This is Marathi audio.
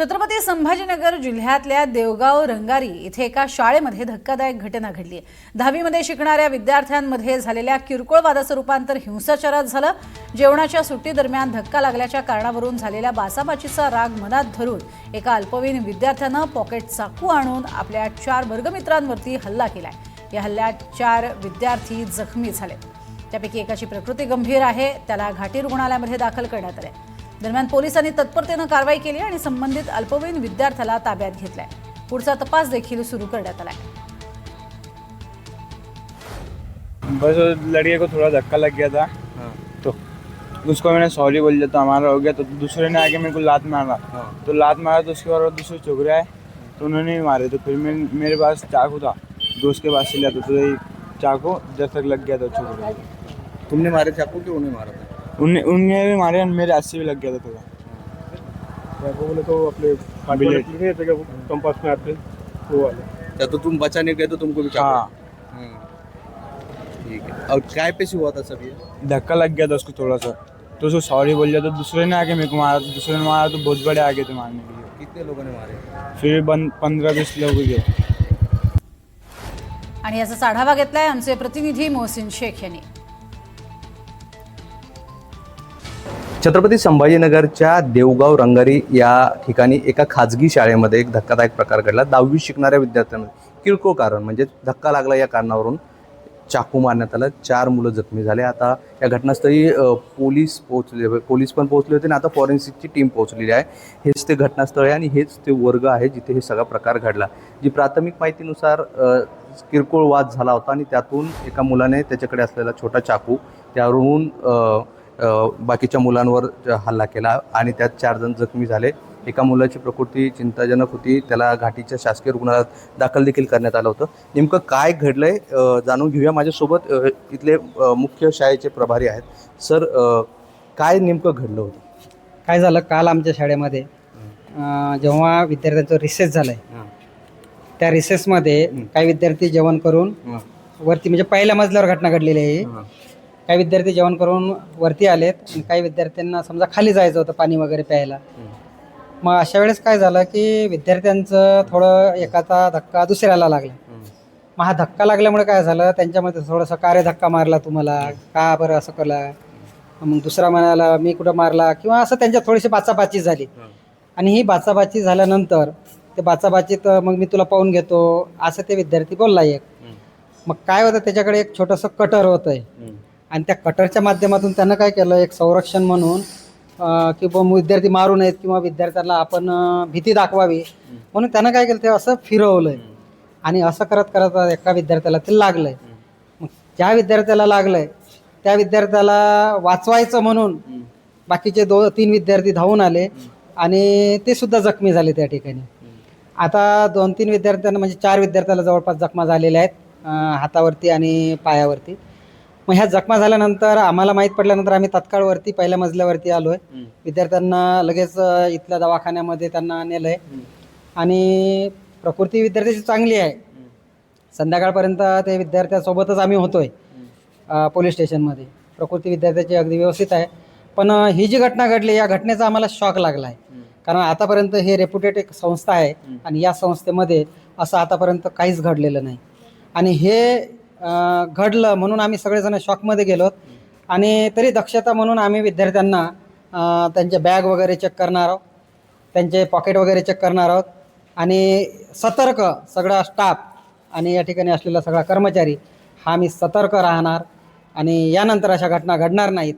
छत्रपती संभाजीनगर जिल्ह्यातल्या देवगाव रंगारी इथे एका शाळेमध्ये धक्कादायक घटना घडली आहे। 10वी मध्ये शिकणाऱ्या विद्यार्थ्यांमध्ये झालेल्या किरकोळ वादाचं रूपांतर हिंसाचारात झालं। जेवणाच्या सुट्टी दरम्यान धक्का लागल्याच्या कारणावरून झालेल्या बाचाबाचीचा राग मनात धरून एका अल्पवयीन विद्यार्थ्यानं पॉकेट चाकू आणून आपल्या 4 वर्गमित्रांवरती हल्ला केलाय। या हल्ल्यात 4 विद्यार्थी जखमी झाले। त्यापैकी एकाची प्रकृती गंभीर आहे, त्याला घाटी रुग्णालयामध्ये दाखल करण्यात आले। दरम्यान पोलिसांनी तत्परतेने कारवाई केली आणि संबंधित अल्पवयीन विद्यार्थ्याला ताब्यात घेतलाय। पुढचा तपास देखील सुरू करण्यात आलाय। बस लड़के को थोड़ा धक्का लग गया था। तो उसको मैंने सॉरी बोल दिया तो हमारा हो गया। तो दूसरे ने आके मेरे को लात मारा। तो लात मारा तो उसके बाद दूसरे चुक रहा है तो उन्होंने ही मारे। तो फिर मेरे पास चाकू था, दोस्त के पास से लिया तो ये चाकू जब तक लग गया तो चुक रहा। तुमने मारे चाकू कि उन्हें मारा था? उन्हें भी मारे, मेरे 80 भी लग गया था थोड़ा। चाकू बोले तो अपने कंपास में आते वो वाले। क्या तो तुम बचाने गए तो तुमको भी चाकू? हाँ, ठीक है। और काय पे से हुआ था सब ये? धक्का लग गया था उसको थोड़ा सा, तो उसको सॉरी बोल दिया। तो दूसरे ने आके मेरे को मारा। दूसरे ने मारा तो बहुत बड़े आगे थे मारने के लिए। कितने लोगों ने मारे? फिर 15-20 लोग गए। आणि याचा आढावा घेतलाय आमचे प्रतिनिधी मोहसिन शेख यांनी। छत्रपती संभाजीनगरच्या देवगाव रंगारी या ठिकाणी एका खाजगी शाळेमध्ये एक धक्कादायक प्रकार घडला। 10वी शिकणाऱ्या विद्यार्थ्यांमध्ये किरकोळ कारण म्हणजे धक्का लागला या कारणावरून चाकू मारण्यात आला। 4 मुलं जखमी झाले। आता या घटनास्थळी पोलीस पण पोहोचले होते आणि आता फॉरेन्सिकची टीम पोहोचलेली आहे। हेच ते घटनास्थळ आहे आणि हेच ते वर्ग आहे जिथे हे सगळा प्रकार घडला। जी प्राथमिक माहितीनुसार किरकोळ वाद झाला होता आणि त्यातून एका मुलाने त्याच्याकडे असलेला छोटा चाकू त्यावरून बाकीच्या मुलांवर हल्ला केला आणि त्यात 4 जण जखमी झाले। एका मुलाची प्रकृती चिंताजनक होती, त्याला घाटीच्या शासकीय रुग्णालयात दाखल देखील करण्यात आलं होतं। नेमकं काय घडलंय जाणून घेऊया। माझ्यासोबत इथले मुख्य शाळेचे प्रभारी आहेत। सर, काय नेमकं घडलं होतं? काय झालं, काल आमच्या शाळेमध्ये जेव्हा विद्यार्थ्यांचं रिसेस झालं आहे त्या रिसेसमध्ये काही विद्यार्थी जेवण करून वरती, म्हणजे पहिल्या मजल्यावर घटना घडलेली आहे। काही विद्यार्थी जेवण करून वरती आलेत आणि काही विद्यार्थ्यांना समजा खाली जायचं होतं पाणी वगैरे प्यायला। मग अशा वेळेस काय झालं की विद्यार्थ्यांचं थोडं एकाचा धक्का दुसऱ्याला लागला। मग हा धक्का लागल्यामुळे काय झालं, त्यांच्यामध्ये थोडंसं कार्य धक्का मारला, तुम्हाला का बरं असं केलं, मग दुसरा म्हणाला मी कुठं मारला, किंवा असं त्यांच्यात थोडीशी बाचाबाची झाली। आणि ही बाचाबाची झाल्यानंतर ते बाचाबाचीत मग मी तुला पाहून घेतो असं ते विद्यार्थी बोलला एक। मग काय होतं, त्याच्याकडे एक छोटंसं कटर होतं आहे आणि त्या कटरच्या माध्यमातून त्यानं काय केलं, एक संरक्षण म्हणून की विद्यार्थी मारू नयेत किंवा विद्यार्थ्यांना आपण भीती दाखवावी म्हणून त्यानं काय केलं, ते असं फिरवलंय आणि असं करत करत एका विद्यार्थ्याला ते लागलंय। मग ज्या विद्यार्थ्याला लागलंय त्या विद्यार्थ्याला वाचवायचं म्हणून बाकीचे 2-3 विद्यार्थी धावून आले आणि ते सुद्धा जखमी झाले त्या ठिकाणी। आता 2-3 विद्यार्थ्यांना, म्हणजे 4 विद्यार्थ्याला जवळपास जखमा झालेल्या आहेत हातावरती आणि पायावरती। मग ह्या जखमा झाल्यानंतर आम्हाला माहीत पडल्यानंतर आम्ही तात्काळ वरती पहिल्या मजल्यावरती आलो आहे। विद्यार्थ्यांना लगेच इथल्या दवाखान्यामध्ये त्यांना नेलं आहे आणि प्रकृती विद्यार्थ्याची चांगली आहे। संध्याकाळपर्यंत ते विद्यार्थ्यासोबतच आम्ही होतोय पोलीस स्टेशनमध्ये। प्रकृती विद्यार्थ्याची अगदी व्यवस्थित आहे। पण ही जी घटना घडली या घटनेचा आम्हाला शॉक लागला आहे, कारण आतापर्यंत हे रेप्युटेड एक संस्था आहे आणि या संस्थेमध्ये असं आतापर्यंत काहीच घडलेलं नाही आणि हे घडलं म्हणून आम्ही सगळेजण शॉकमध्ये गेलो। आणि तरी दक्षता म्हणून आम्ही विद्यार्थ्यांना त्यांचे बॅग वगैरे चेक करणार आहोत, त्यांचे पॉकेट वगैरे चेक करणार आहोत आणि सतर्क सगळा स्टाफ आणि या ठिकाणी असलेला सगळा कर्मचारी हा आम्ही सतर्क राहणार आणि यानंतर अशा घटना घडणार नाहीत